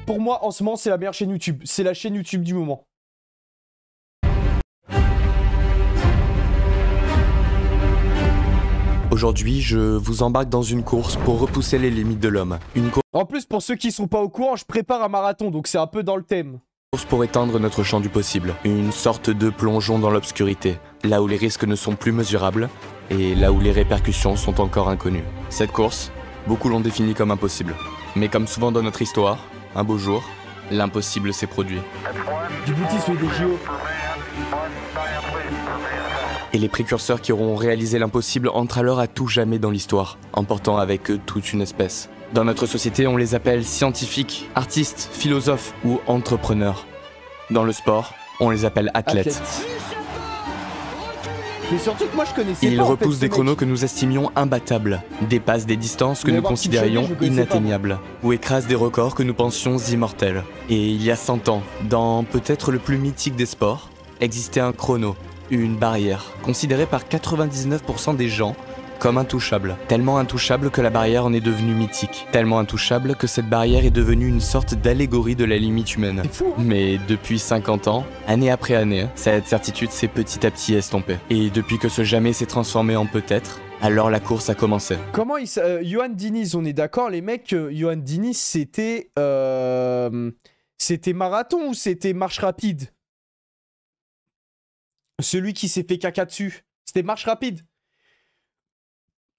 Pour moi, en ce moment, c'est la meilleure chaîne YouTube. C'est la chaîne YouTube du moment. Aujourd'hui, je vous embarque dans une course pour repousser les limites de l'homme. Une En plus, pour ceux qui sont pas au courant, je prépare un marathon, donc c'est un peu dans le thème. course pour étendre notre champ du possible. Une sorte de plongeon dans l'obscurité, là où les risques ne sont plus mesurables et là où les répercussions sont encore inconnues. Cette course, beaucoup l'ont définie comme impossible. Mais comme souvent dans notre histoire, un beau jour, l'impossible s'est produit. Djibouti sur des JO. Et les précurseurs qui auront réalisé l'impossible entrent alors à tout jamais dans l'histoire, emportant avec eux toute une espèce. Dans notre société, on les appelle scientifiques, artistes, philosophes ou entrepreneurs. Dans le sport, on les appelle athlètes. Mais surtout que moi je connaissais Ils pas. repoussent des chronos que nous estimions imbattables, dépassent des distances que nous considérions inatteignables, ou écrasent des records que nous pensions immortels. Et il y a 100 ans, dans peut-être le plus mythique des sports, existait un chrono, une barrière, considérée par 99% des gens comme intouchable. Tellement intouchable que la barrière en est devenue mythique. Tellement intouchable que cette barrière est devenue une sorte d'allégorie de la limite humaine. C'est fou, hein. Mais depuis 50 ans, année après année, cette certitude s'est petit à petit estompée. Et depuis que ce jamais s'est transformé en peut-être, alors la course a commencé. Comment il Johan Diniz, on est d'accord, les mecs, Johan Diniz, c'était... C'était marathon ou c'était marche rapide? Celui qui s'est fait caca dessus. C'était marche rapide.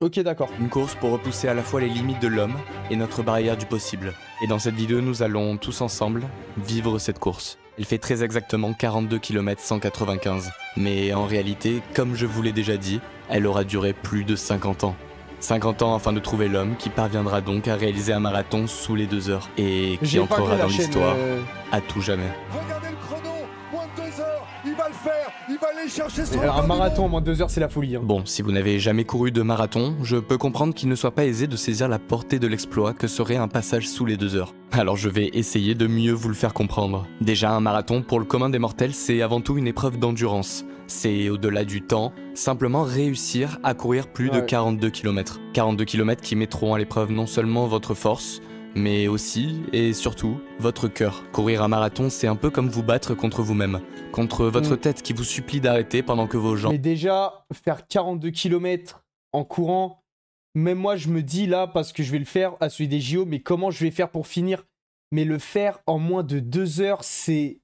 Ok, d'accord. Une course pour repousser à la fois les limites de l'homme et notre barrière du possible. Et dans cette vidéo, nous allons tous ensemble vivre cette course. Elle fait très exactement 42 km 195. Mais en réalité, comme je vous l'ai déjà dit, elle aura duré plus de 50 ans. 50 ans afin de trouver l'homme qui parviendra donc à réaliser un marathon sous les 2 heures. Et qui entrera dans l'histoire à tout jamais. Regardez le chrono, moins de 2 heures, il va le faire, il va aller chercher son... Alors un marathon en moins de 2 heures, c'est la folie. Hein. Bon, si vous n'avez jamais couru de marathon, je peux comprendre qu'il ne soit pas aisé de saisir la portée de l'exploit que serait un passage sous les 2 heures. Alors je vais essayer de mieux vous le faire comprendre. Déjà, un marathon, pour le commun des mortels, c'est avant tout une épreuve d'endurance. C'est au-delà du temps, simplement réussir à courir plus de 42 km. 42 km qui mettront à l'épreuve non seulement votre force, mais aussi, et surtout, votre cœur. Courir un marathon, c'est un peu comme vous battre contre vous-même, contre votre tête qui vous supplie d'arrêter pendant que vos jambes... Mais déjà, faire 42 km en courant, même moi je me dis là, parce que je vais le faire à celui des JO, mais comment je vais faire pour finir? Mais le faire en moins de 2 heures, c'est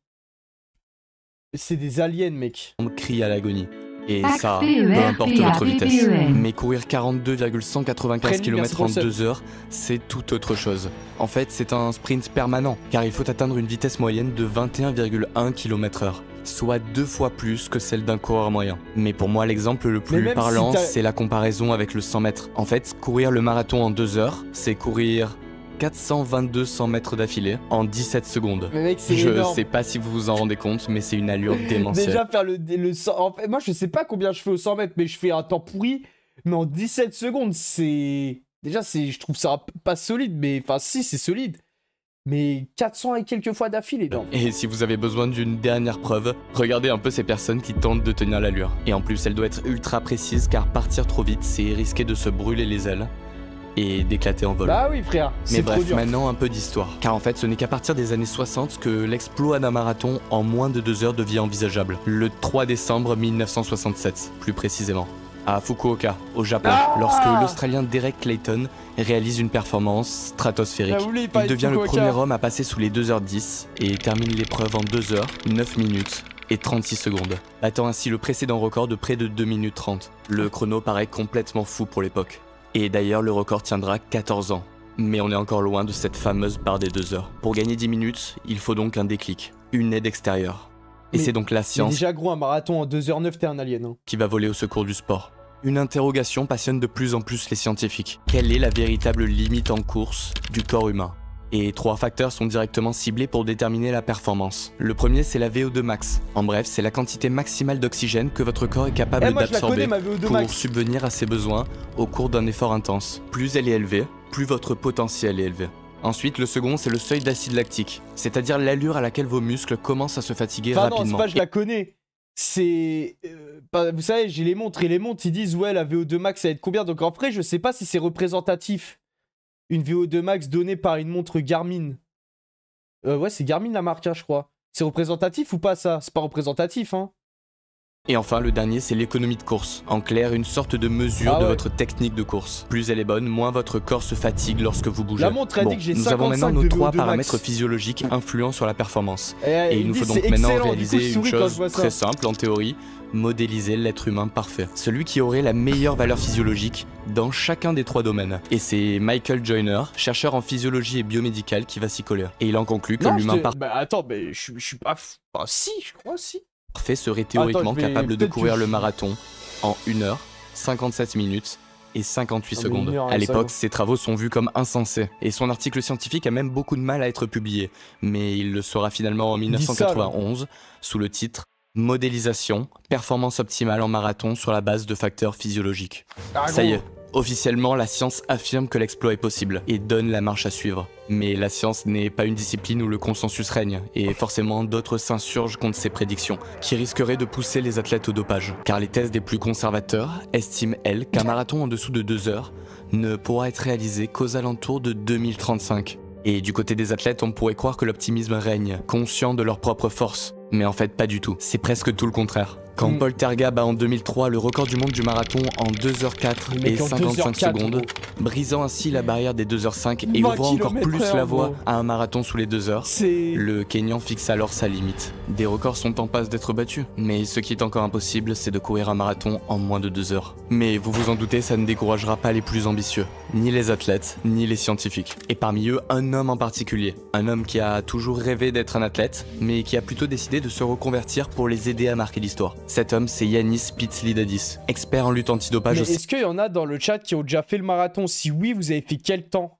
des aliens, mec. ...crient à l'agonie. Et ça, peu importe votre vitesse. Mais courir 42,195 km en 2 heures, c'est tout autre chose. En fait, c'est un sprint permanent, car il faut atteindre une vitesse moyenne de 21,1 km/h, soit 2 fois plus que celle d'un coureur moyen. Mais pour moi, l'exemple le plus parlant, c'est la comparaison avec le 100 mètres. En fait, courir le marathon en 2 heures, c'est courir 422 100 mètres d'affilée en 17 secondes. Mais mec, c'est je énorme. sais pas si vous vous en rendez compte, mais c'est une allure démentielle. Déjà faire le 100... En fait, moi je sais pas combien je fais au 100 mètres, mais je fais un temps pourri. Mais en 17 secondes, c'est... Déjà, je trouve ça pas solide, mais... Enfin, si, c'est solide. Mais 400 et quelques fois d'affilée, non. Et si vous avez besoin d'une dernière preuve, regardez un peu ces personnes qui tentent de tenir l'allure. Et en plus, elle doit être ultra précise, car partir trop vite, c'est risquer de se brûler les ailes et d'éclater en vol. Bah oui, frère. Mais bref, maintenant un peu d'histoire. Car en fait, ce n'est qu'à partir des années 60 que l'exploit d'un marathon en moins de 2 heures devient envisageable. Le 3 décembre 1967, plus précisément. À Fukuoka, au Japon, lorsque l'Australien Derek Clayton réalise une performance stratosphérique. Il devient le premier homme à passer sous les 2h10 et termine l'épreuve en 2 heures, 9 minutes et 36 secondes, battant ainsi le précédent record de près de 2 minutes 30. Le chrono paraît complètement fou pour l'époque. Et d'ailleurs, le record tiendra 14 ans. Mais on est encore loin de cette fameuse barre des 2 heures. Pour gagner 10 minutes, il faut donc un déclic, une aide extérieure. Et c'est donc la science... Déjà gros, un marathon en 2h09, t'es un alien. Hein. ...qui va voler au secours du sport. Une interrogation passionne de plus en plus les scientifiques. Quelle est la véritable limite en course du corps humain? Et 3 facteurs sont directement ciblés pour déterminer la performance. Le premier, c'est la VO2 max. En bref, c'est la quantité maximale d'oxygène que votre corps est capable d'absorber pour subvenir à ses besoins au cours d'un effort intense. Plus elle est élevée, plus votre potentiel est élevé. Ensuite, le second, c'est le seuil d'acide lactique, c'est-à-dire l'allure à laquelle vos muscles commencent à se fatiguer rapidement. Non, c'est pas je la connais. C'est... vous savez, j'ai les montres et les montres, ils disent ouais, la VO2 max, ça va être combien? Donc en vrai, je sais pas si c'est représentatif. Une VO2 max donnée par une montre Garmin. Ouais, c'est Garmin la marque, hein, je crois. C'est représentatif ou pas ça? C'est pas représentatif, hein. Et enfin, le dernier, c'est l'économie de course. En clair, une sorte de mesure de votre technique de course. Plus elle est bonne, moins votre corps se fatigue lorsque vous bougez. La montre a dit que j'ai 55 nous avons maintenant nos 3 de paramètres max. physiologiques influents sur la performance. Et il nous faut donc maintenant réaliser une chose très simple en théorie, modéliser l'être humain parfait. Celui qui aurait la meilleure valeur physiologique dans chacun des 3 domaines. Et c'est Michael Joyner, chercheur en physiologie et biomédicale, qui va s'y coller. Et il en conclut que l'humain parfait... Bah attends, mais je suis pas... Bah si, je crois, si. Parfait serait théoriquement capable de courir le marathon en 1 heure, 57 minutes et 58 secondes. À l'époque, ses travaux sont vus comme insensés et son article scientifique a même beaucoup de mal à être publié, mais il le sera finalement en 1991 sous le titre Modélisation, performance optimale en marathon sur la base de facteurs physiologiques. Ça y est. Officiellement, la science affirme que l'exploit est possible et donne la marche à suivre. Mais la science n'est pas une discipline où le consensus règne, et forcément d'autres s'insurgent contre ces prédictions, qui risqueraient de pousser les athlètes au dopage. Car les thèses des plus conservateurs estiment, elles, qu'un marathon en dessous de 2 heures ne pourra être réalisé qu'aux alentours de 2035. Et du côté des athlètes, on pourrait croire que l'optimisme règne, conscients de leur propre force. Mais en fait, pas du tout. C'est presque tout le contraire. Quand Paul Terga bat en 2003 le record du monde du marathon en 2h04 et 55 secondes, brisant ainsi la barrière des 2h05 et ouvrant encore plus la voie à un marathon sous les 2 heures, le Kenyan fixe alors sa limite. Des records sont en passe d'être battus, mais ce qui est encore impossible, c'est de courir un marathon en moins de 2 heures. Mais vous vous en doutez, ça ne découragera pas les plus ambitieux, ni les athlètes, ni les scientifiques. Et parmi eux, un homme en particulier. Un homme qui a toujours rêvé d'être un athlète, mais qui a plutôt décidé de se reconvertir pour les aider à marquer l'histoire. Cet homme, c'est Yannis Pitslidadis, expert en lutte antidopage. Mais est-ce qu'il y en a dans le chat qui ont déjà fait le marathon? Si oui, vous avez fait quel temps?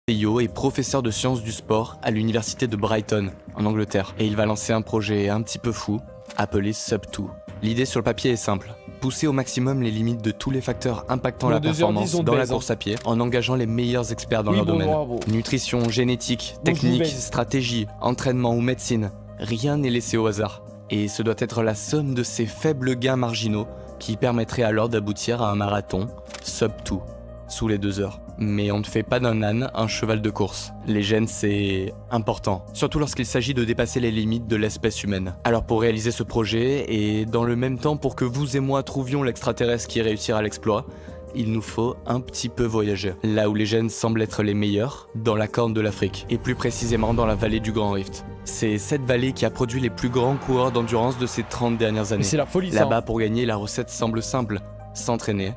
Theo est professeur de sciences du sport à l'université de Brighton, en Angleterre. Et il va lancer un projet un petit peu fou, appelé Sub2. L'idée sur le papier est simple. Pousser au maximum les limites de tous les facteurs impactant la performance dans la course à pied en engageant les meilleurs experts dans leur domaine. Nutrition, génétique, technique, stratégie, entraînement ou médecine. Rien n'est laissé au hasard. Et ce doit être la somme de ces faibles gains marginaux qui permettraient alors d'aboutir à un marathon Sub2, sous les 2 heures. Mais on ne fait pas d'un âne un cheval de course. Les gènes, c'est important, surtout lorsqu'il s'agit de dépasser les limites de l'espèce humaine. Alors pour réaliser ce projet, et dans le même temps pour que vous et moi trouvions l'extraterrestre qui réussira l'exploit, il nous faut un petit peu voyager. Là où les gènes semblent être les meilleurs, dans la corne de l'Afrique, et plus précisément dans la vallée du Grand Rift. C'est cette vallée qui a produit les plus grands coureurs d'endurance de ces 30 dernières années. C'est la folie, ça. Là-bas, pour gagner, la recette semble simple, s'entraîner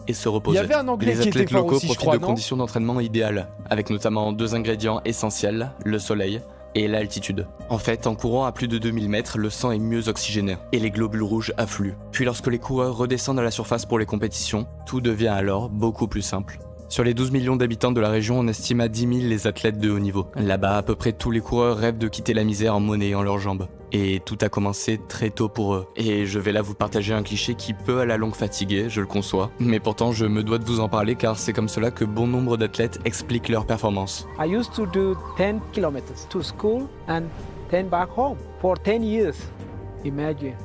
et se reposer. Il y avait un Anglais les qui athlètes était fort locaux aussi, profitent de conditions d'entraînement idéales, avec notamment 2 ingrédients essentiels, le soleil et l'altitude. En fait, en courant à plus de 2000 mètres, le sang est mieux oxygéné et les globules rouges affluent. Puis lorsque les coureurs redescendent à la surface pour les compétitions, tout devient alors beaucoup plus simple. Sur les 12 millions d'habitants de la région, on estime à 10 000 les athlètes de haut niveau. Là-bas, à peu près tous les coureurs rêvent de quitter la misère en monnayant leurs jambes. Et tout a commencé très tôt pour eux. Et je vais là vous partager un cliché qui peut à la longue fatiguer, je le conçois. Mais pourtant, je me dois de vous en parler car c'est comme cela que bon nombre d'athlètes expliquent leur performance. I used to do 10 kilometers to school and 10 back home for 10 years. Imagine.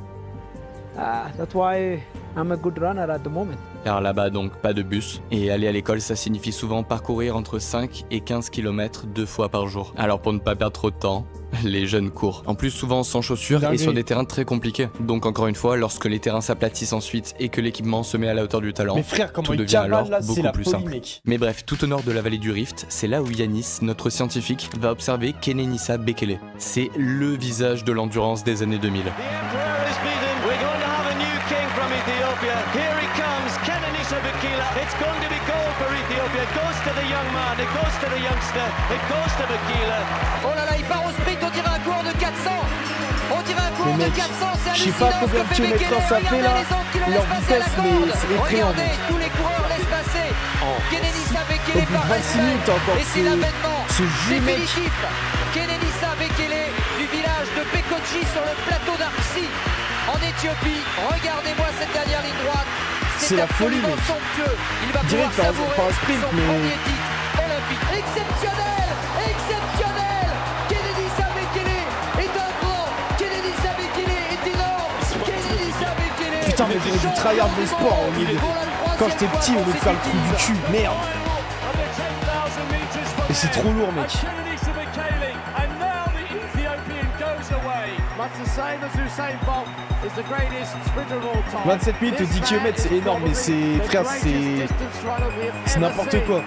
That's why I'm a good runner at the moment. Car là-bas donc pas de bus, et aller à l'école ça signifie souvent parcourir entre 5 et 15 km 2 fois par jour. Alors pour ne pas perdre trop de temps, les jeunes courent. En plus souvent sans chaussures et sur des terrains très compliqués. Donc encore une fois, lorsque les terrains s'aplatissent ensuite et que l'équipement se met à la hauteur du talent, mais frère, comment tout devient alors là, beaucoup plus simple. Mais bref, tout au nord de la vallée du Rift, c'est là où Yannis, notre scientifique, va observer Kenenisa Bekele. C'est le visage de l'endurance des années 2000. It's going to be gold for Ethiopia. It goes to the young man, it goes to the youngster, it goes to Bekele. Oh là là, il part au sprint, on dirait un coureur de 400. On dirait un coureur de 400, c'est hallucinant. Je sais pas combien de kilomètres ça fait là. Leur vitesse, mais c'est effrayant. Regardez, tous les coureurs laissent passer. Kenenisa Bekele Au bout de 26 minutes encore, et c'est l'avènement définitif. Kenenisa Bekele du village de Pekoji sur le plateau d'Arsi en Éthiopie. Regardez-moi cette dernière ligne droite. C'est la folie, mais somptueux. Il va pouvoir savourer son premier titre olympique. Exceptionnel, exceptionnel. Kenenisa Bekele est un grand. Kenenisa Bekele est énorme. Kenenisa Bekele. Putain, mais j'ai du tryhard des sports au milieu. Quand j'étais petit, on voulait faire le trou du cul. Merde. Et c'est trop lourd, mec. 27 minutes, 10 km, c'est énorme, mais c'est, frère, c'est n'importe quoi.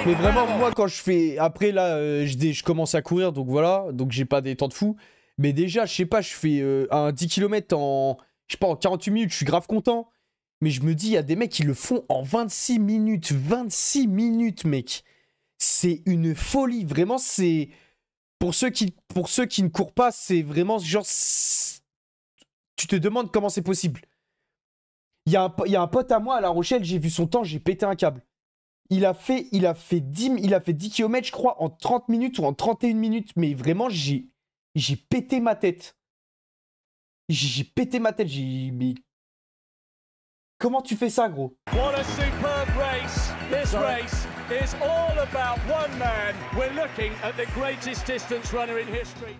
Mais vraiment, moi, quand je fais, après là, je commence à courir, donc voilà, donc j'ai pas des temps de fou. Mais déjà, je sais pas, je fais un 10 km en, je sais pas, en 48 minutes, je suis grave content. Mais je me dis, il y a des mecs qui le font en 26 minutes. 26 minutes, mec. C'est une folie. Vraiment, c'est... Pour ceux qui ne courent pas, c'est vraiment genre... Tu te demandes comment c'est possible. Il y a un pote à moi à La Rochelle, j'ai vu son temps, j'ai pété un câble. Il a fait 10 km, je crois, en 30 minutes ou en 31 minutes. Mais vraiment, j'ai pété ma tête. J'ai pété ma tête. Mais... Comment tu fais ça, gros? What a superb race. This race is all about one man. We're looking at the greatest distance runner in history.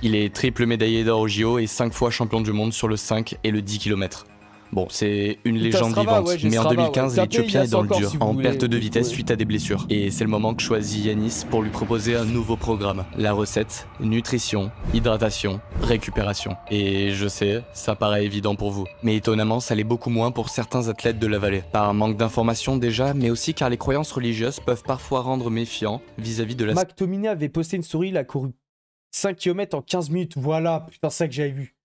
Il est triple médaillé d'or au JO et 5 fois champion du monde sur le 5 et le 10 km. Bon, c'est une légende vivante, mais en 2015, l'Éthiopien est dans le dur, en perte de vitesse suite à des blessures. Et c'est le moment que choisit Yanis pour lui proposer un nouveau programme. La recette, nutrition, hydratation, récupération. Et je sais, ça paraît évident pour vous. Mais étonnamment, ça l'est beaucoup moins pour certains athlètes de la vallée. Par un manque d'informations déjà, mais aussi car les croyances religieuses peuvent parfois rendre méfiants vis-à-vis de la... McTominay avait posté une story, il a couru 5 km en 15 minutes. Voilà, putain, ça que j'avais vu.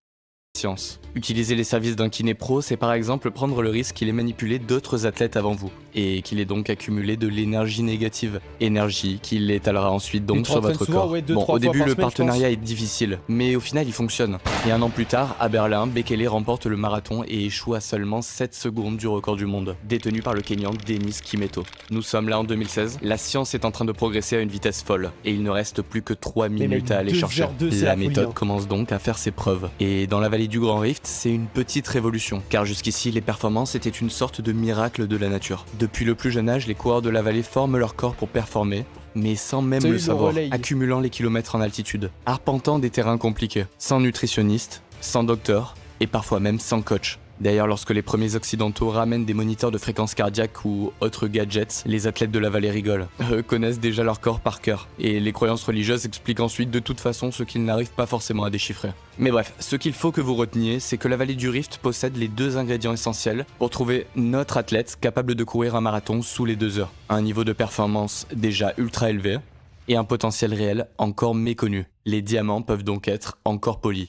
Science. Utiliser les services d'un kiné pro, c'est par exemple prendre le risque qu'il ait manipulé d'autres athlètes avant vous et qu'il ait donc accumulé de l'énergie négative. Énergie qu'il étalera ensuite donc sur votre corps. Ouais, bon, au début, le partenariat est difficile, mais au final, il fonctionne. Et un an plus tard, à Berlin, Bekele remporte le marathon et échoue à seulement 7 secondes du record du monde, détenu par le Kenyan Denis Kimeto. Nous sommes là en 2016, la science est en train de progresser à une vitesse folle et il ne reste plus que 3 minutes à aller chercher. La méthode commence donc à faire ses preuves. Et dans la vallée du Grand Rift, c'est une petite révolution, car jusqu'ici, les performances étaient une sorte de miracle de la nature. Depuis le plus jeune âge, les coureurs de la vallée forment leur corps pour performer, mais sans même le savoir, accumulant les kilomètres en altitude, arpentant des terrains compliqués, sans nutritionniste, sans docteur, et parfois même sans coach. D'ailleurs, lorsque les premiers occidentaux ramènent des moniteurs de fréquence cardiaque ou autres gadgets, les athlètes de la vallée rigolent. Eux connaissent déjà leur corps par cœur, et les croyances religieuses expliquent ensuite de toute façon ce qu'ils n'arrivent pas forcément à déchiffrer. Mais bref, ce qu'il faut que vous reteniez, c'est que la vallée du Rift possède les 2 ingrédients essentiels pour trouver notre athlète capable de courir un marathon sous les 2 heures. Un niveau de performance déjà ultra élevé, et un potentiel réel encore méconnu. Les diamants peuvent donc être encore polis.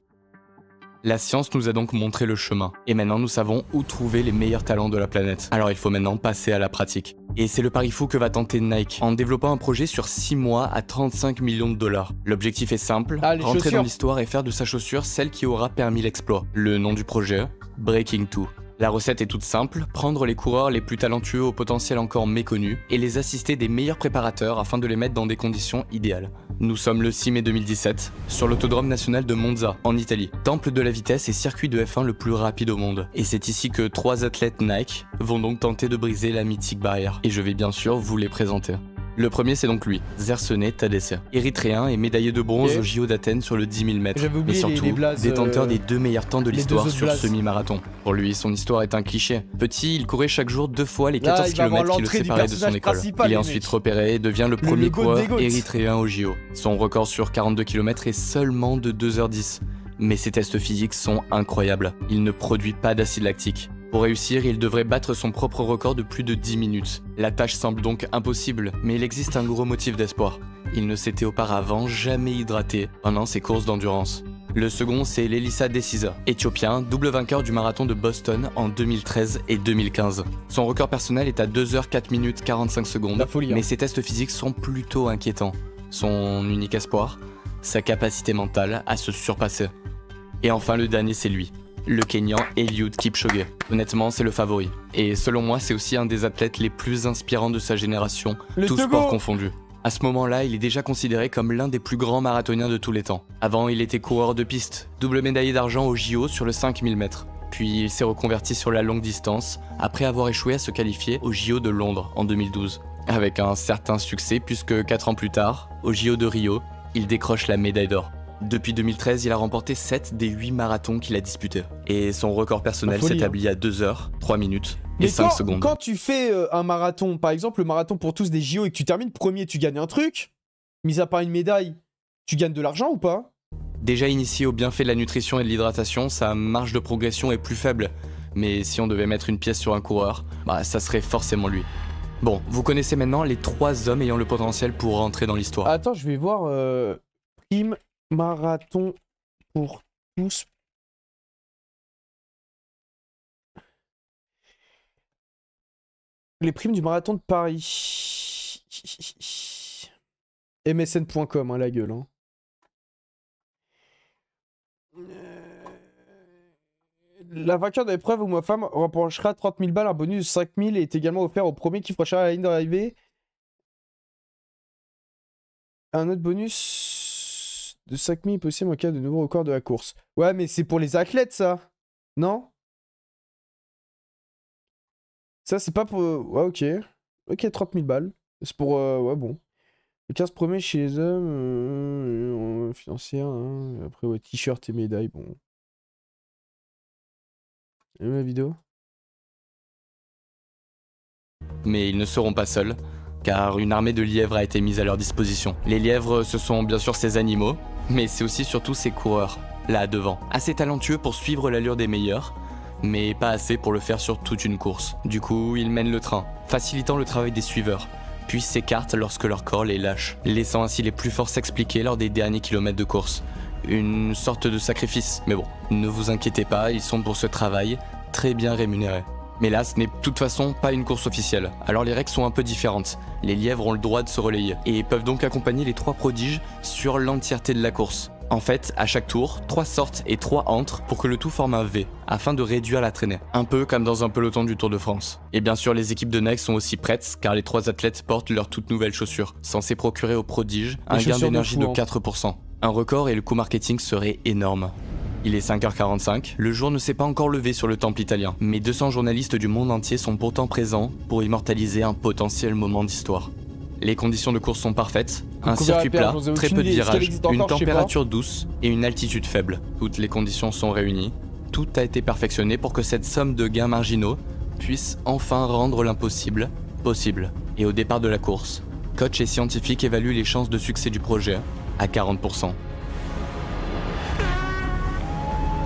La science nous a donc montré le chemin, et maintenant nous savons où trouver les meilleurs talents de la planète. Alors il faut maintenant passer à la pratique. Et c'est le pari fou que va tenter Nike, en développant un projet sur 6 mois à 35 millions de dollars. L'objectif est simple, rentrer dans l'histoire et faire de sa chaussure celle qui aura permis l'exploit. Le nom du projet, Breaking 2. La recette est toute simple, prendre les coureurs les plus talentueux au potentiel encore méconnu et les assister des meilleurs préparateurs afin de les mettre dans des conditions idéales. Nous sommes le 6 mai 2017, sur l'autodrome national de Monza, en Italie, temple de la vitesse et circuit de F1 le plus rapide au monde. Et c'est ici que 3 athlètes Nike vont donc tenter de briser la mythique barrière. Et je vais bien sûr vous les présenter. Le premier, c'est donc lui, Zersone Tadesse, érythréen et médaillé de bronze au JO d'Athènes sur le 10 000 mètres. Mais surtout, détenteur des 2 meilleurs temps de l'histoire sur semi-marathon. Pour lui, son histoire est un cliché. Petit, il courait chaque jour 2 fois les 14 km qui le séparaient de son école. Il est ensuite repéré et devient le premier coureur érythréen au JO. Son record sur 42 km est seulement de 2h10. Mais ses tests physiques sont incroyables. Il ne produit pas d'acide lactique. Pour réussir, il devrait battre son propre record de plus de 10 minutes. La tâche semble donc impossible, mais il existe un gros motif d'espoir. Il ne s'était auparavant jamais hydraté pendant ses courses d'endurance. Le second, c'est Lelisa Desisa, éthiopien, double vainqueur du marathon de Boston en 2013 et 2015. Son record personnel est à 2h 4 minutes 45 secondes, mais ses tests physiques sont plutôt inquiétants. Son unique espoir, sa capacité mentale à se surpasser. Et enfin, le dernier, c'est lui. Le Kenyan Eliud Kipchoge. Honnêtement, c'est le favori. Et selon moi, c'est aussi un des athlètes les plus inspirants de sa génération, tous sports confondus. À ce moment-là, il est déjà considéré comme l'un des plus grands marathoniens de tous les temps. Avant, il était coureur de piste, double médaillé d'argent au JO sur le 5000 mètres. Puis il s'est reconverti sur la longue distance, après avoir échoué à se qualifier au JO de Londres en 2012. Avec un certain succès, puisque 4 ans plus tard, au JO de Rio, il décroche la médaille d'or. Depuis 2013, il a remporté 7 des 8 marathons qu'il a disputés. Et son record personnel s'établit à 2 heures, 3 minutes et 5 secondes. Quand tu fais un marathon, par exemple le marathon pour tous des JO et que tu termines premier, tu gagnes un truc. Mis à part une médaille, tu gagnes de l'argent ou pas? Déjà initié aux bienfaits de la nutrition et de l'hydratation, sa marge de progression est plus faible. Mais si on devait mettre une pièce sur un coureur, bah ça serait forcément lui. Bon, vous connaissez maintenant les 3 hommes ayant le potentiel pour rentrer dans l'histoire. Attends, je vais voir prime marathon pour tous. Les primes du marathon de Paris. MSN.com, hein, la gueule. Hein. La vainqueur de l'épreuve où ma femme remportera 30 000 balles, un bonus de 5 000 est également offert au premier qui franchira la ligne d'arrivée. Un autre bonus de 5 000 est possible en cas de nouveau record de la course. Ouais, mais c'est pour les athlètes, ça. Non? Ça, c'est pas pour... Ouais, ok. Ok, 30 000 balles. C'est pour... Ouais, bon. Le 15 premiers chez les hommes... financière, hein. Après, ouais, t-shirt et médailles, bon. Et la vidéo? Mais ils ne seront pas seuls, car une armée de lièvres a été mise à leur disposition. Les lièvres, ce sont bien sûr ces animaux, mais c'est aussi surtout ces coureurs, là devant. Assez talentueux pour suivre l'allure des meilleurs, mais pas assez pour le faire sur toute une course. Du coup, ils mènent le train, facilitant le travail des suiveurs, puis s'écartent lorsque leur corps les lâche, laissant ainsi les plus forts s'expliquer lors des derniers kilomètres de course. Une sorte de sacrifice, mais bon, ne vous inquiétez pas, ils sont pour ce travail très bien rémunérés. Mais là, ce n'est de toute façon pas une course officielle, alors les règles sont un peu différentes. Les lièvres ont le droit de se relayer, et peuvent donc accompagner les 3 prodiges sur l'entièreté de la course. En fait, à chaque tour, 3 sortent et 3 entrent pour que le tout forme un V, afin de réduire la traînée. Un peu comme dans un peloton du Tour de France. Et bien sûr, les équipes de Nike sont aussi prêtes, car les 3 athlètes portent leurs toutes nouvelles chaussures, censées procurer aux prodiges un gain d'énergie de 4%. Un record et le coût marketing serait énorme. Il est 5h45, le jour ne s'est pas encore levé sur le temple italien, mais 200 journalistes du monde entier sont pourtant présents pour immortaliser un potentiel moment d'histoire. Les conditions de course sont parfaites, un circuit plat, très peu de virages, une température douce et une altitude faible. Toutes les conditions sont réunies, tout a été perfectionné pour que cette somme de gains marginaux puisse enfin rendre l'impossible possible. Et au départ de la course, coach et scientifiques évaluent les chances de succès du projet à 40%.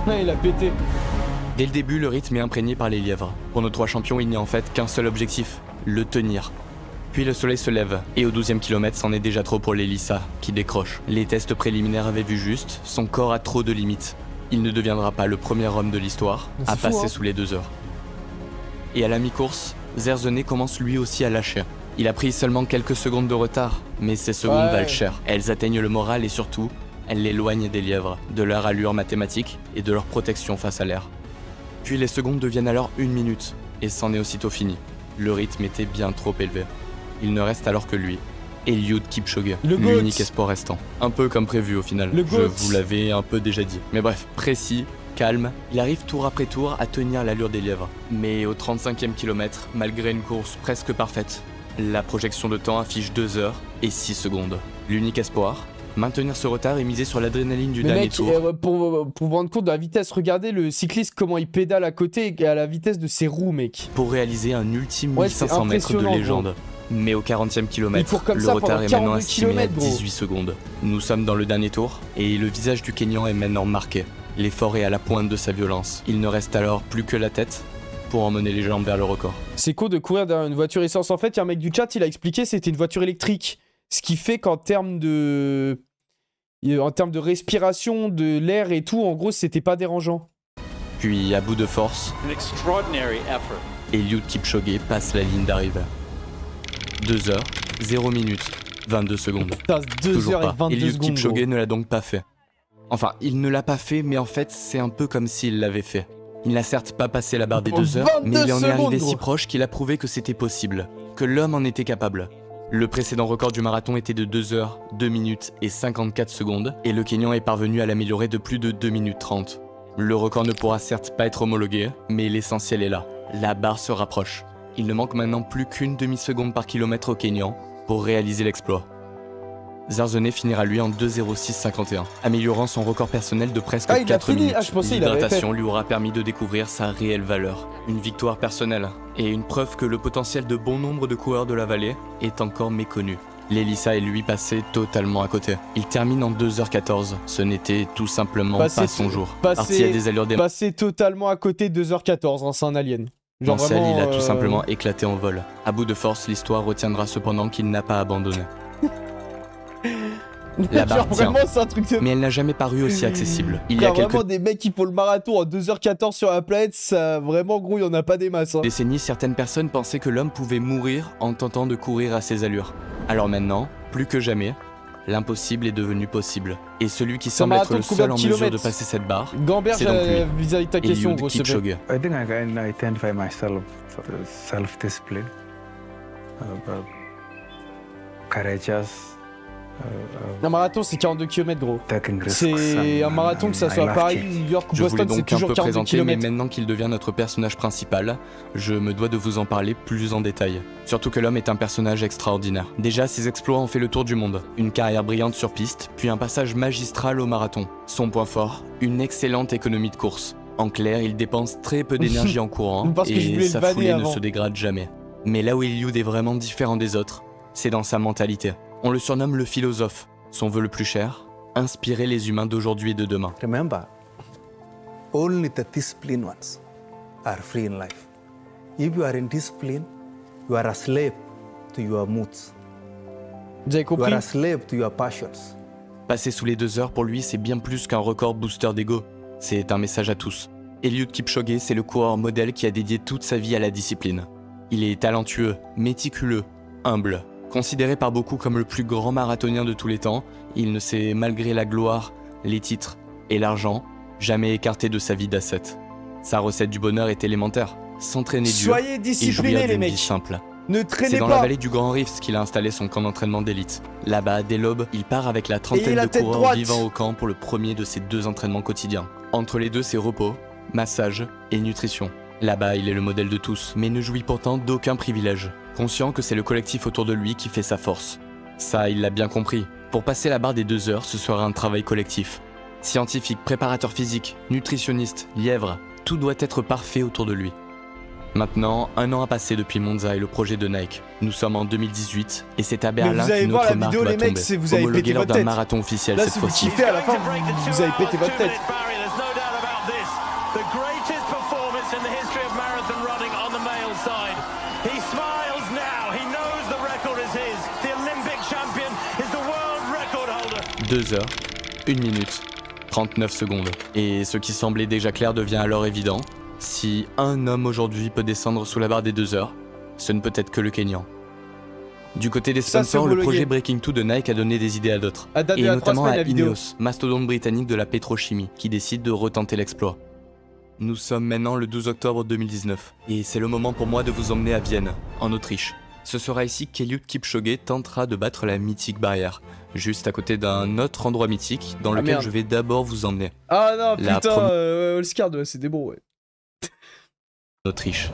Ah, il a pété. Dès le début, le rythme est imprégné par les lièvres. Pour nos 3 champions, il n'y a en fait qu'un seul objectif, le tenir. Puis le soleil se lève, et au 12e kilomètre, c'en est déjà trop pour l'Elissa, qui décroche. Les tests préliminaires avaient vu juste, son corps a trop de limites. Il ne deviendra pas le premier homme de l'histoire à passer sous les 2 heures. Et à la mi-course, Zerzené commence lui aussi à lâcher. Il a pris seulement quelques secondes de retard, mais ces secondes valent cher. Elles atteignent le moral et surtout, elles l'éloignent des lièvres, de leur allure mathématique et de leur protection face à l'air. Puis les secondes deviennent alors 1 minute, et c'en est aussitôt fini. Le rythme était bien trop élevé. Il ne reste alors que lui, Eliud Kipchoge, l'unique espoir restant. Un peu comme prévu au final, je vous l'avais un peu déjà dit. Mais bref, précis, calme, il arrive tour après tour à tenir l'allure des lièvres. Mais au 35e kilomètre, malgré une course presque parfaite, la projection de temps affiche 2 heures et 6 secondes. L'unique espoir, maintenir ce retard et miser sur l'adrénaline du dernier tour. Pour vous rendre compte de la vitesse, regardez le cycliste comment il pédale à côté à la vitesse de ses roues, mec. Pour réaliser un ultime 1500 mètres de légende. Gros. Mais au 40e kilomètre, le retard est maintenant estimé à 18 secondes. Nous sommes dans le dernier tour et le visage du Kényan est maintenant marqué. L'effort est à la pointe de sa violence. Il ne reste alors plus que la tête pour emmener les jambes vers le record. C'est cool de courir derrière une voiture essence. En fait, il y a un mec du chat, il a expliqué c'était une voiture électrique. Ce qui fait qu'en termes de respiration, de l'air et tout, en gros, c'était pas dérangeant. Puis, à bout de force, Eliud Kipchoge passe la ligne d'arrivée. 2 heures, 0 minutes, 22 secondes. Putain, 2 heures et 22 Eliud secondes. Kipchoge gros. ne l'a donc pas fait. Enfin, il ne l'a pas fait, mais en fait, c'est un peu comme s'il l'avait fait. Il n'a certes pas passé la barre des 2 heures, mais il en est arrivé si proche qu'il a prouvé que c'était possible, que l'homme en était capable. Le précédent record du marathon était de 2 heures, 2 minutes et 54 secondes, et le Kényan est parvenu à l'améliorer de plus de 2 minutes 30. Le record ne pourra certes pas être homologué, mais l'essentiel est là. La barre se rapproche. Il ne manque maintenant plus qu'une demi-seconde par kilomètre au Kényan pour réaliser l'exploit. Zerzené finira lui en 2:06:51, améliorant son record personnel de presque 4 minutes. L'hydratation lui aura permis de découvrir sa réelle valeur. Une victoire personnelle et une preuve que le potentiel de bon nombre de coureurs de la vallée est encore méconnu. L'Elissa est lui passé totalement à côté. Il termine en 2h14. Ce n'était tout simplement pas son jour. Parti à des allures des... Passé totalement à côté 2h14, hein, c'est un alien. Genre Mansell, vraiment, il a tout simplement éclaté en vol. À bout de force, l'histoire retiendra cependant qu'il n'a pas abandonné. La barre genre vraiment c'est un truc de... Mais elle n'a jamais paru aussi accessible. Il y a vraiment quelques des mecs qui font le marathon en 2h14 sur la planète, ça vraiment gros, il y en a pas des masses. Hein. décennies, certaines personnes pensaient que l'homme pouvait mourir en tentant de courir à ses allures. Alors maintenant, plus que jamais, l'impossible est devenu possible. Et celui qui semble être le seul en mesure de passer cette barre, Gambert, c'est donc lui, vis-à-vis de ta question, Eliud gros, s'il te plaît. Kipchoge. I think I can identify myself self-discipline, courageous. Un marathon, c'est 42 km, gros. Taking risks C'est un marathon, que ça soit Paris, New York ou Je voulais Boston, c'est donc un toujours peu 42 présenter, mais km. maintenant qu'il devient notre personnage principal, je me dois de vous en parler plus en détail. Surtout que l'homme est un personnage extraordinaire. Déjà, ses exploits ont fait le tour du monde. Une carrière brillante sur piste, puis un passage magistral au marathon. Son point fort, une excellente économie de course. En clair, il dépense très peu d'énergie en courant, Parce que je voulais et le sa vanner foulée ne avant. se dégrade jamais. Mais là où Eliud est vraiment différent des autres, c'est dans sa mentalité. On le surnomme le philosophe. Son vœu le plus cher, inspirer les humains d'aujourd'hui et de demain. Remember, only the disciplined ones are free in life. If you are in discipline, you are a slave to your moods. Vous avez You compris? are a slave to your passions. Passer sous les 2 heures pour lui, c'est bien plus qu'un record booster d'ego. C'est un message à tous. Eliud Kipchoge, c'est le coureur modèle qui a dédié toute sa vie à la discipline. Il est talentueux, méticuleux, humble. Considéré par beaucoup comme le plus grand marathonien de tous les temps, il ne s'est, malgré la gloire, les titres et l'argent, jamais écarté de sa vie d'ascète. Sa recette du bonheur est élémentaire, s'entraîner dur Soyez et disciplinés, jouir les d'une vie mecs. simple. Ne C'est traînez dans la pas. vallée du Grand Rift qu'il a installé son camp d'entraînement d'élite. Là-bas, dès l'aube, il part avec la Et trentaine la de tête coureurs droite. vivant au camp pour le premier de ses 2 entraînements quotidiens. Entre les deux, c'est repos, massage et nutrition. Là-bas, il est le modèle de tous, mais ne jouit pourtant d'aucun privilège. Conscient que c'est le collectif autour de lui qui fait sa force. Ça, il l'a bien compris. Pour passer la barre des 2 heures, ce sera un travail collectif. Scientifique, préparateur physique, nutritionniste, lièvre, tout doit être parfait autour de lui. Maintenant, 1 an a passé depuis Monza et le projet de Nike. Nous sommes en 2018 et c'est à Berlin vous allez qu'une voir autre la marque vidéo, va les mecs, tomber, c'est vous avez homologuée pété lors votre d'un tête. marathon officiel Là, cette si vous fois-ci. kiffez à la fin, vous avez pété votre tête. The greatest performance in the history of marathon running on the male side. He smiles now. He knows the record is his. The Olympic champion is the world record holder. 2 heures, 1 minute, 39 secondes. Et ce qui semblait déjà clair devient alors évident. Si un homme aujourd'hui peut descendre sous la barre des 2 heures, ce ne peut être que le Kenyan. Du côté des Ça, c'est sponsors, le homologué. projet Breaking 2 de Nike a donné des idées à d'autres. À date Et de la 3 notamment semaines, à la vidéo. Ineos, mastodonte britannique de la pétrochimie, qui décide de retenter l'exploit. Nous sommes maintenant le 12 octobre 2019, et c'est le moment pour moi de vous emmener à Vienne, en Autriche. Ce sera ici qu'Eliud Kipchoge tentera de battre la mythique barrière, juste à côté d'un autre endroit mythique dans lequel merde. je vais d'abord vous emmener, Ah non, La putain, première- Olskard, ouais, c'est des bons, ouais. en Autriche.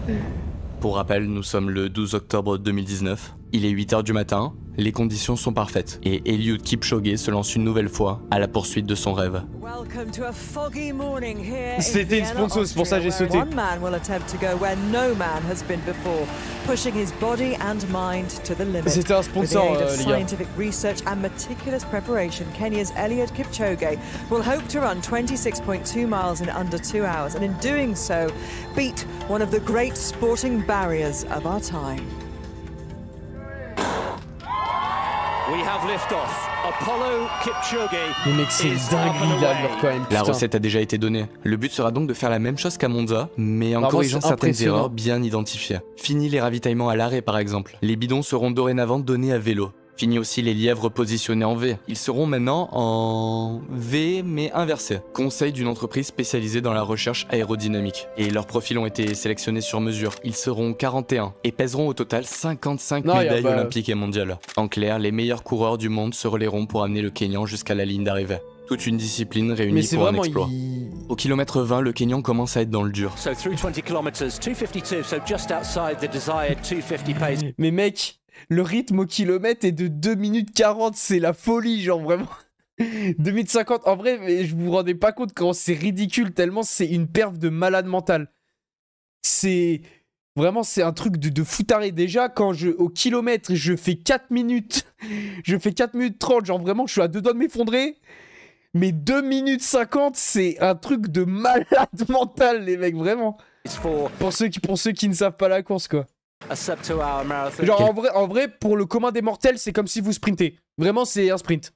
Pour rappel, nous sommes le 12 octobre 2019, il est 8h du matin, les conditions sont parfaites, et Eliud Kipchoge se lance une nouvelle fois à la poursuite de son rêve. C'était une sponsor, c'est pour ça que j'ai sauté. One man will attempt to go where no man has been before, pushing his body and mind to the limit. C'était un With the sponsor, aid of les gars. scientific research and meticulous preparation, Kenya's Eliud Kipchoge will hope to run 26.2 miles in under 2 hours, and in doing so, beat one of the great sporting barriers of our time. We have liftoff. Apollo Kipchoge. Mais mec, c'est is dingue, up and là, away. quand même. La putain. recette a déjà été donnée. Le but sera donc de faire la même chose qu'à Monza, mais en Vraiment, corrigeant c'est certaines impressionnant. erreurs bien identifiées. Fini les ravitaillements à l'arrêt par exemple. Les bidons seront dorénavant donnés à vélo. Fini aussi les lièvres positionnés en V. Ils seront maintenant en V mais inversés. Conseil d'une entreprise spécialisée dans la recherche aérodynamique. Et leurs profils ont été sélectionnés sur mesure. Ils seront 41 et pèseront au total 55 Non, y a médailles pas- olympiques et mondiales. En clair, les meilleurs coureurs du monde se relayeront pour amener le Kenyan jusqu'à la ligne d'arrivée. Toute une discipline Mais réunie c'est pour un vraiment. exploit. Au kilomètre 20, le Kenyan commence à être dans le dur. So through 20 kilometers, 2:52, so just outside the desired 2:50 pace. Mais mec, le rythme au kilomètre est de 2 minutes 40, c'est la folie, genre vraiment. 2 minutes 50, en vrai, mais je vous rendais pas compte quand c'est ridicule, tellement c'est une perf de malade mental. C'est. Vraiment, c'est un truc de foutaré. Déjà, quand au kilomètre, je fais 4 minutes. Je fais 4 minutes 30. Genre, vraiment, je suis à 2 doigts de m'effondrer. Mais 2 minutes 50, c'est un truc de malade mental, les mecs, vraiment. Pour ceux qui ne savent pas la course, quoi. Genre, en vrai, pour le commun des mortels, c'est comme si vous sprintez. Vraiment, c'est un sprint.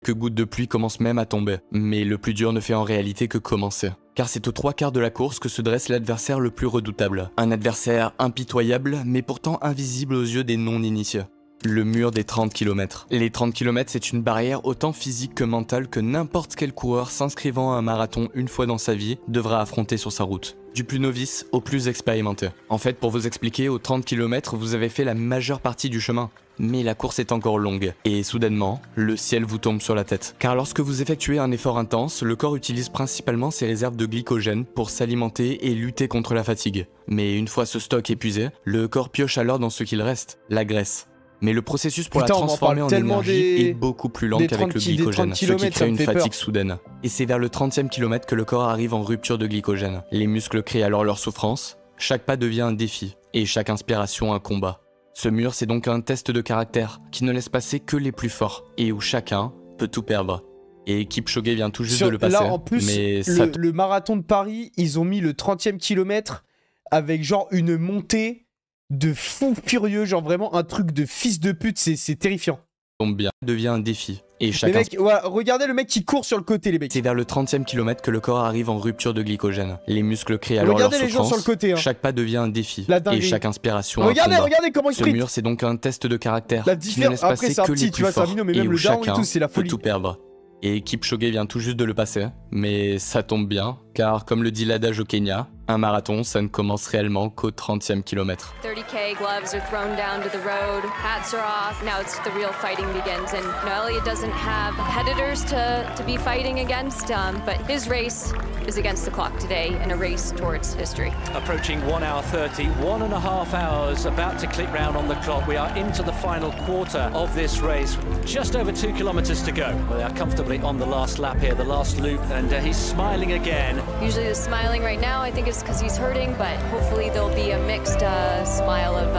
Que gouttes de pluie commencent même à tomber. Mais le plus dur ne fait en réalité que commencer. Car c'est aux 3/4 de la course que se dresse l'adversaire le plus redoutable. Un adversaire impitoyable, mais pourtant invisible aux yeux des non-initiés. Le mur des 30 km. Les 30 km, c'est une barrière autant physique que mentale que n'importe quel coureur s'inscrivant à un marathon une fois dans sa vie devra affronter sur sa route. Du plus novice au plus expérimenté. En fait, pour vous expliquer, aux 30 km, vous avez fait la majeure partie du chemin. Mais la course est encore longue, et soudainement, le ciel vous tombe sur la tête. Car lorsque vous effectuez un effort intense, le corps utilise principalement ses réserves de glycogène pour s'alimenter et lutter contre la fatigue. Mais une fois ce stock épuisé, le corps pioche alors dans ce qu'il reste, la graisse. Mais le processus pour la transformer en énergie est beaucoup plus lent qu'avec le glycogène, ce qui crée une fatigue soudaine. Et c'est vers le 30e kilomètre que le corps arrive en rupture de glycogène. Les muscles créent alors leur souffrance, chaque pas devient un défi, et chaque inspiration un combat. Ce mur, c'est donc un test de caractère qui ne laisse passer que les plus forts et où chacun peut tout perdre. Et Kipchoge vient tout juste de le passer. Là, en plus, mais le marathon de Paris, ils ont mis le 30e kilomètre avec genre une montée de fou furieux, genre vraiment un truc de fils de pute, c'est terrifiant. Tombe bien, devient un défi. Et chacun... mecs, ouais, regardez le mec qui court sur le côté, les mecs. C'est vers le 30e kilomètre que le corps arrive en rupture de glycogène. Les muscles créent alors leur souffrance. Gens sur le côté, hein. Chaque pas devient un défi. Et chaque inspiration regardez, un combat. Regardez comment il sprint. Ce mur, c'est donc un test de caractère qui ne laisse après, passer que les plus forts et où chacun peut tout perdre. Et Kipchoge vient tout juste de le passer, mais ça tombe bien, car comme le dit l'adage au Kenya, un marathon, ça ne commence réellement qu'au 30e kilomètre. 30K gloves are thrown down to the road, hats are off, now it's the real fighting begins. And Elliott doesn't have competitors to be fighting against, but his race is against the clock today in a race towards history. Approaching 1 hour 30, 1.5 hours about to click round on the clock. We are into the final quarter of this race. Just over 2 kilometers to go. Well, they are comfortably on the last lap here, the last loop, and he's smiling again. Usually the smiling right now, I think it's because he's hurting, but hopefully there'll be a mixed smile of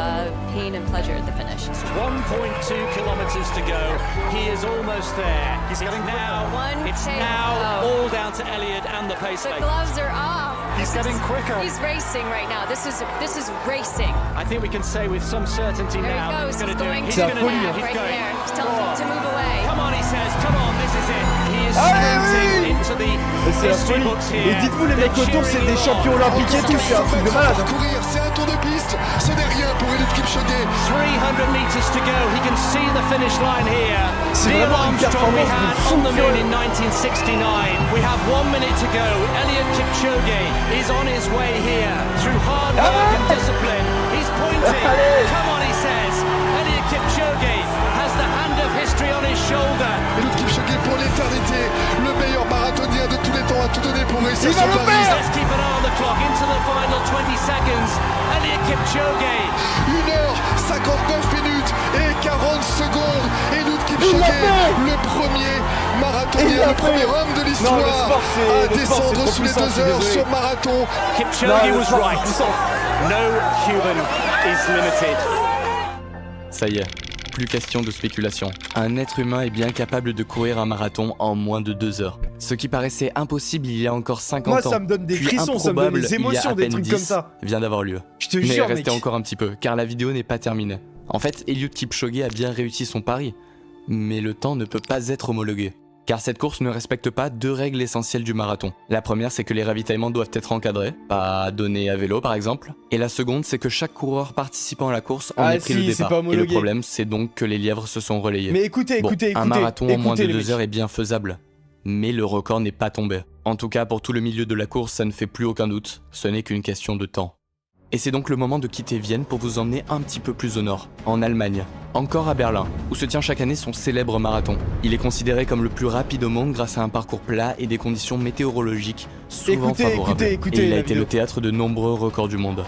pain and pleasure at the finish. 1.2 kilometers to go. He is almost there. He's getting now. It's now all down to Elliott and the pace. The gloves are off. He's getting quicker. He's racing right now. This is racing. I think we can say with some certainty there now he goes. he's going to do it. He's going to do it right there. He's telling him to move away. Come on, he says. Come on, this is it. He is sprinting into the history books here. Et dites-vous, les mecs autour, c'est des champions olympiques et tout. C'est un truc de malade. C'est un tour de piste. Ce n'est rien pour Eliud Kipchoge. 300 meters to go. He can see the finish line here. C'est vraiment une performance on the moon in 1969. We have 1 minute to go. Eliud Kipchoge is on his way here through hard work and discipline. He's pointing. Come on, he says. Eliud Kipchoge has the hand of history on his shoulder. Eliud Kipchoge pour l'éternité, le meilleur marathonien de tous les temps, a tout donné pour réussir son pari. Let's keep an eye on the clock into the final 20 seconds. Eliud Kipchoge. 1h59 minutes et 40 secondes. Eliud Kipchoge, le premier marathonien, le premier homme de l'histoire à descendre sous les 2 heures sur marathon. Kipchoge was right. No human is limited. Ça y est, plus question de spéculation. Un être humain est bien capable de courir un marathon en moins de 2 heures. Ce qui paraissait impossible il y a encore 50 ans. Moi, ça me donne des frissons, ça me donne des émotions, des trucs comme ça. Vient d'avoir lieu. Je te jure, mais restez encore un petit peu, car la vidéo n'est pas terminée. En fait, Eliud Kipchoge a bien réussi son pari, mais le temps ne peut pas être homologué. Car cette course ne respecte pas 2 règles essentielles du marathon. La première, c'est que les ravitaillements doivent être encadrés, pas donnés à vélo par exemple. Et la seconde, c'est que chaque coureur participant à la course en ait pris le départ. Et le problème, c'est donc que les lièvres se sont relayés. Mais écoutez, un marathon en moins de 2 heures est bien faisable. Mais le record n'est pas tombé. En tout cas, pour tout le milieu de la course, ça ne fait plus aucun doute. Ce n'est qu'une question de temps. Et c'est donc le moment de quitter Vienne pour vous emmener un petit peu plus au nord, en Allemagne. Encore à Berlin, où se tient chaque année son célèbre marathon. Il est considéré comme le plus rapide au monde grâce à un parcours plat et des conditions météorologiques souvent favorables. Et il a été le théâtre de nombreux records du monde.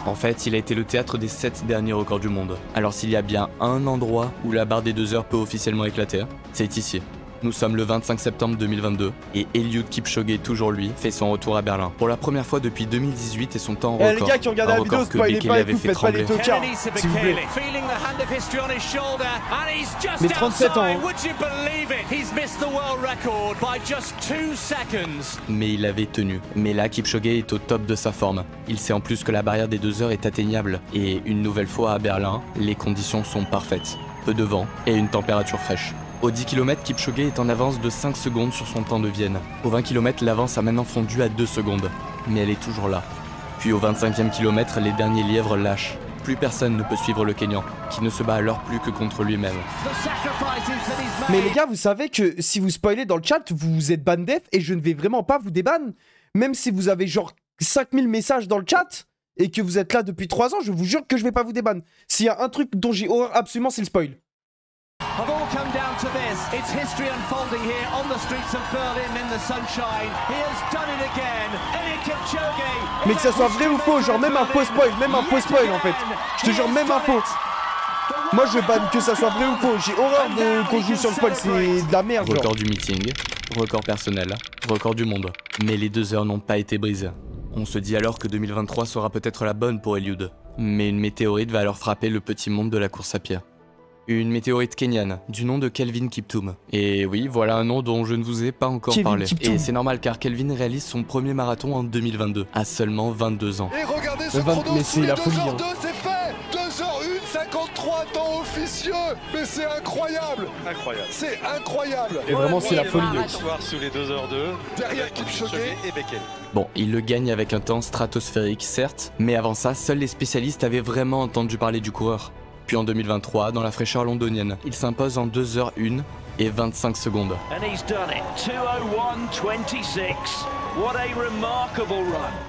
En fait, il a été le théâtre des 7 derniers records du monde. Alors s'il y a bien un endroit où la barre des 2 heures peut officiellement éclater, c'est ici. Nous sommes le 25 septembre 2022 et Eliud Kipchoge, toujours lui, fait son retour à Berlin. Pour la première fois depuis 2018 et son temps record. Les gars qui ont regardé la vidéo, spoilez pas et tout, faites pas les tocards, s'il vous plaît. Mais 37 ans. Mais il avait tenu. Mais là, Kipchoge est au top de sa forme. Il sait en plus que la barrière des 2 heures est atteignable. Et une nouvelle fois à Berlin, les conditions sont parfaites. Peu de vent et une température fraîche. Au 10 km, Kipchoge est en avance de 5 secondes sur son temps de Vienne. Au 20 km, l'avance a maintenant fondu à 2 secondes. Mais elle est toujours là. Puis au 25e kilomètre, les derniers lièvres lâchent. Plus personne ne peut suivre le Kenyan, qui ne se bat alors plus que contre lui-même. Mais les gars, vous savez que si vous spoilez dans le chat, vous êtes ban def et je ne vais vraiment pas vous déban. Même si vous avez genre 5000 messages dans le chat et que vous êtes là depuis 3 ans, je vous jure que je vais pas vous déban. S'il y a un truc dont j'ai horreur absolument, c'est le spoil. Have all come down to this. It's history unfolding here on the streets of Berlin in the sunshine. He has done it again. Eliud Kipchoge. Mais que ça soit vrai ou faux, genre même un faux spoil, en fait. Je te jure, même un faux. Moi je banne que ça soit vrai ou faux. J'ai horreur de qu'on joue sur le spoil, c'est de la merde. Record genre. du meeting, record personnel, record du monde. Mais les 2 heures n'ont pas été brisées. On se dit alors que 2023 sera peut-être la bonne pour Eliud. Mais une météorite va alors frapper le petit monde de la course à pied. Une météorite kenyane, du nom de Kelvin Kiptum. Et oui, voilà un nom dont je ne vous ai pas encore parlé. Et c'est normal car Kelvin réalise son premier marathon en 2022, à seulement 22 ans. Et regardez ce chrono, mais c'est la folie. 2h02, c'est fait. 2h01, 53 temps officieux. Mais c'est incroyable. Incroyable. C'est incroyable. Et vraiment, c'est la folie. Soir sous les 2h02. Derrière Kipchoge et Bekele. Bon, il le gagne avec un temps stratosphérique, certes, mais avant ça, seuls les spécialistes avaient vraiment entendu parler du coureur. Puis en 2023, dans la fraîcheur londonienne, il s'impose en 2h01 et 25 secondes.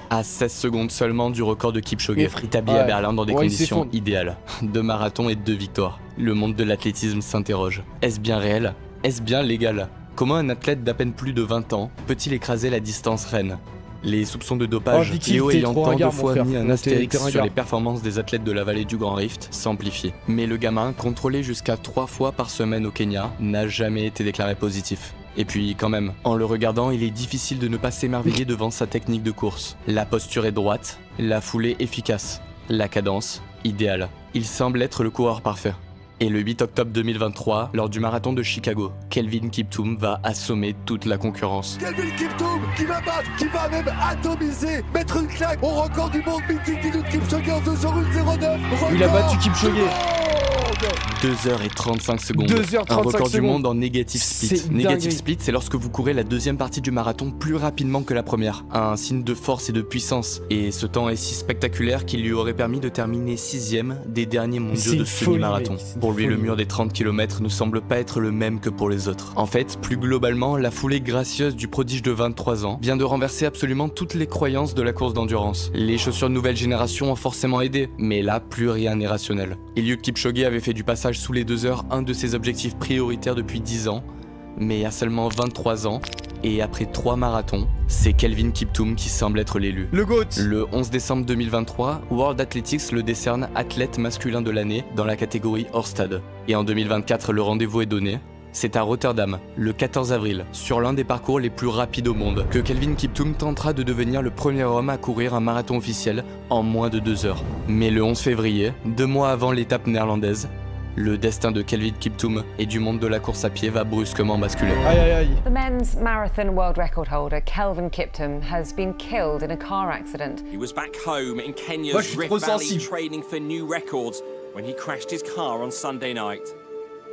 À 16 secondes seulement du record de Kipchoge, établi à Berlin dans des conditions idéales. 2 marathons et 2 victoires. Le monde de l'athlétisme s'interroge. Est-ce bien réel? Est-ce bien légal? Comment un athlète d'à peine plus de 20 ans peut-il écraser la distance reine? Les soupçons de dopage, Léo ayant tant de fois mis un astérix sur les performances des athlètes de la vallée du Grand Rift, s'amplifient. Mais le gamin, contrôlé jusqu'à 3 fois par semaine au Kenya, n'a jamais été déclaré positif. Et puis quand même, en le regardant, il est difficile de ne pas s'émerveiller devant sa technique de course. La posture est droite, la foulée efficace, la cadence idéale. Il semble être le coureur parfait. Et le 8 octobre 2023, lors du marathon de Chicago, Kelvin Kiptum va assommer toute la concurrence. Kelvin Kiptum qui va battre, qui va même atomiser, mettre une claque au record du monde mythique d'Eliud Kipchoge en 2h09. Il a battu Kipchoge. 2h35 secondes. 2h35 un record secondes. Du monde en negative split. Negative split, c'est lorsque vous courez la deuxième partie du marathon plus rapidement que la première. Un signe de force et de puissance. Et ce temps est si spectaculaire qu'il lui aurait permis de terminer 6ème des derniers mondiaux de semi-marathon. Pour lui, le mur des 30 km ne semble pas être le même que pour les autres. En fait, plus globalement, la foulée gracieuse du prodige de 23 ans vient de renverser absolument toutes les croyances de la course d'endurance. Les chaussures de nouvelle génération ont forcément aidé, mais là, plus rien n'est rationnel. Eliud Kipchoge avait fait du passage sous les 2 heures un de ses objectifs prioritaires depuis 10 ans, mais à seulement 23 ans, et après 3 marathons, c'est Kelvin Kiptum qui semble être l'élu. Le GOAT. Le 11 décembre 2023, World Athletics le décerne athlète masculin de l'année dans la catégorie hors stade. Et en 2024, le rendez-vous est donné. C'est à Rotterdam, le 14 avril, sur l'un des parcours les plus rapides au monde, que Kelvin Kiptum tentera de devenir le premier homme à courir un marathon officiel en moins de 2 heures. Mais le 11 février, 2 mois avant l'étape néerlandaise, le destin de Kelvin Kiptum et du monde de la course à pied va brusquement basculer. Aïe aïe aïe. The men's marathon world record holder Kelvin Kiptum has been killed in a car accident. He was back home in Kenya's Rift Valley training for new records when he crashed his car on Sunday night.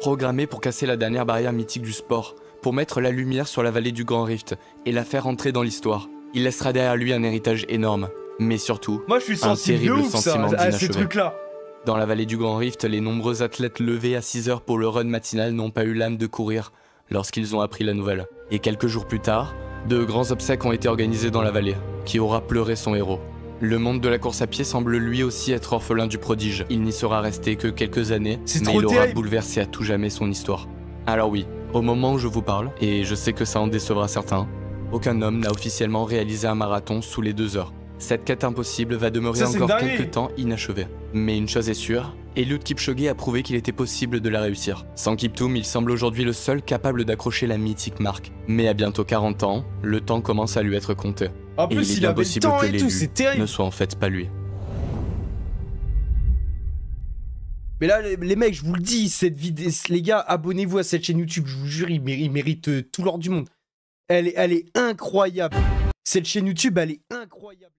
Programmé pour casser la dernière barrière mythique du sport, pour mettre la lumière sur la vallée du Grand Rift et la faire entrer dans l'histoire. Il laissera derrière lui un héritage énorme, mais surtout moi, je suis un terrible sentiment à ces d'inachevé. trucs-là. Dans la vallée du Grand Rift, les nombreux athlètes levés à 6 heures pour le run matinal n'ont pas eu l'âme de courir lorsqu'ils ont appris la nouvelle. Et quelques jours plus tard, de grands obsèques ont été organisés dans la vallée, qui aura pleuré son héros. Le monde de la course à pied semble lui aussi être orphelin du prodige. Il n'y sera resté que quelques années, mais il aura bouleversé à tout jamais son histoire. Alors oui, au moment où je vous parle, et je sais que ça en décevra certains, aucun homme n'a officiellement réalisé un marathon sous les 2 heures. Cette quête impossible va demeurer encore quelques temps inachevée. Mais une chose est sûre, Eliud Kipchoge a prouvé qu'il était possible de la réussir. Sans Kiptoum, il semble aujourd'hui le seul capable d'accrocher la mythique marque. Mais à bientôt 40 ans, le temps commence à lui être compté. En plus, et il est il avait possible le temps que et tout, c'est terrible. ne soit en fait pas lui. Mais là, les mecs, je vous le dis, cette vidéo, les gars, abonnez-vous à cette chaîne YouTube, je vous jure, il mérite tout l'or du monde. Elle est incroyable. Cette chaîne YouTube, elle est incroyable.